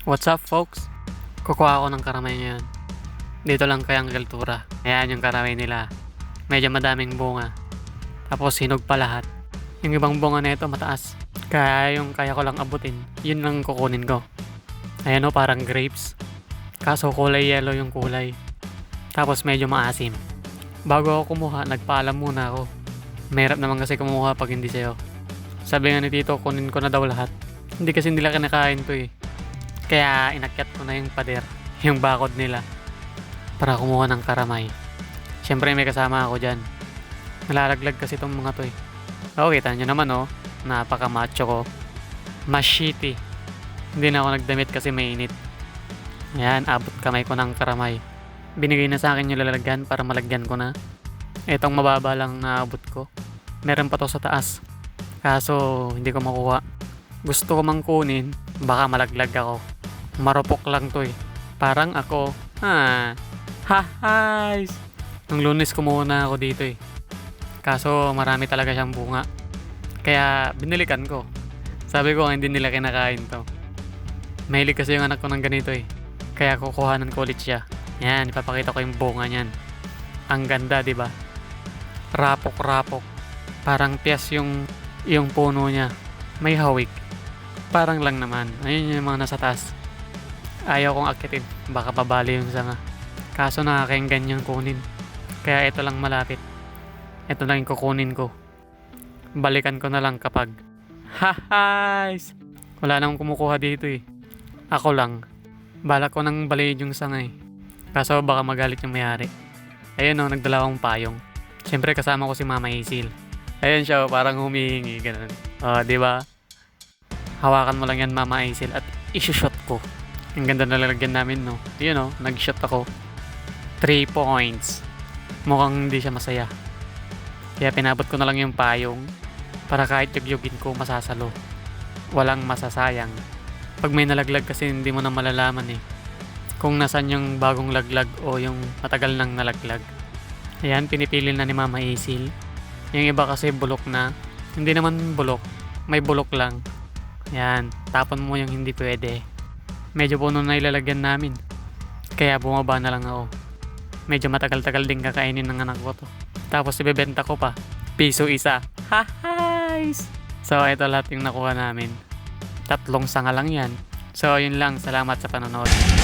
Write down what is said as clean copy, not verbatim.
What's up, folks? Kukuha ako ng karamay ngayon. Dito lang kay Uncle Tura. Ayan yung karamay nila. Medyo madaming bunga. Tapos hinog pa lahat. Yung ibang bunga na ito mataas. Kaya yung kaya ko lang abutin, yun lang kukunin ko. Ayan o, parang grapes. Kaso kulay yellow yung kulay. Tapos medyo maasim. Bago ako kumuha, nagpaalam muna ako. Mahirap naman kasi kumuha pag hindi sa'yo. Sabi nga ni Tito, kunin ko na daw lahat. Hindi kasi nila kinakain to eh. Kaya inakyat ko na yung pader, yung bakod nila, para kumuha ng karamay. Siyempre may kasama ako dyan. Nalalaglag kasi itong mga to eh. Oo, kita nyo naman oh, napaka macho ko. Mashiti. Hindi na ako nagdamit kasi mainit. Ayan, abot kamay ko ng karamay. Binigay na sa akin yung lalagyan para malagyan ko na. Itong mababa lang na abot ko. Meron pa to sa taas. Kaso hindi ko makuha. Gusto ko mang kunin, baka malaglag ako. Marupok lang to eh. Parang ako. Guys! Nung Lunes kumuha na ako dito eh. Kaso marami talaga siyang bunga. Kaya binilikan ko. Sabi ko hindi nila kinakain to. Mahilig kasi yung anak ko ng ganito eh. Kaya kukuhanan ko ulit siya. Yan, ipapakita ko yung bunga niyan. Ang ganda, di ba? Rapok-rapok. Parang tiyas yung puno niya. May hawik. Parang lang naman. Ayun yung mga nasa taas. Ayaw kong akitin. Baka pabali yung sanga. Kaso nakakainggan yung kunin. Kaya ito lang malapit. Ito lang yung kukunin ko. Balikan ko na lang kapag guys! Wala namang kumukuha dito eh. Ako lang. Balak ko nang baliin yung sanga eh. Kaso baka magalit yung may-ari. Ayun o, nagdala akong payong. Siyempre kasama ko si Mama Hazel. Ayun siya, parang humihingi. Ganun. Diba? Hawakan mo lang yan, Mama Hazel, at isushoot ko. Ang ganda na lalagyan namin, no? Yun, no? Nag-shot ako. 3 points. Mukhang hindi siya masaya. Kaya pinabot ko na lang yung payong para kahit yugyugin ko, masasalo. Walang masasayang. Pag may nalaglag kasi hindi mo na malalaman eh. Kung nasan yung bagong laglag o yung matagal nang nalaglag. Ayan, pinipili na ni Mama Hazel. Yung iba kasi bulok na. Hindi naman bulok. May bulok lang. Yan, tapon mo yung hindi pwede. Medyo puno na ilalagyan namin. Kaya bumaba na lang ako. Medyo matagal-tagal din kakainin ng anak ko to. Tapos ibebenta ko pa. Piso isa. Guys! So ito lahat yung nakuha namin. 3 sanga lang yan. So yun lang, salamat sa panonood.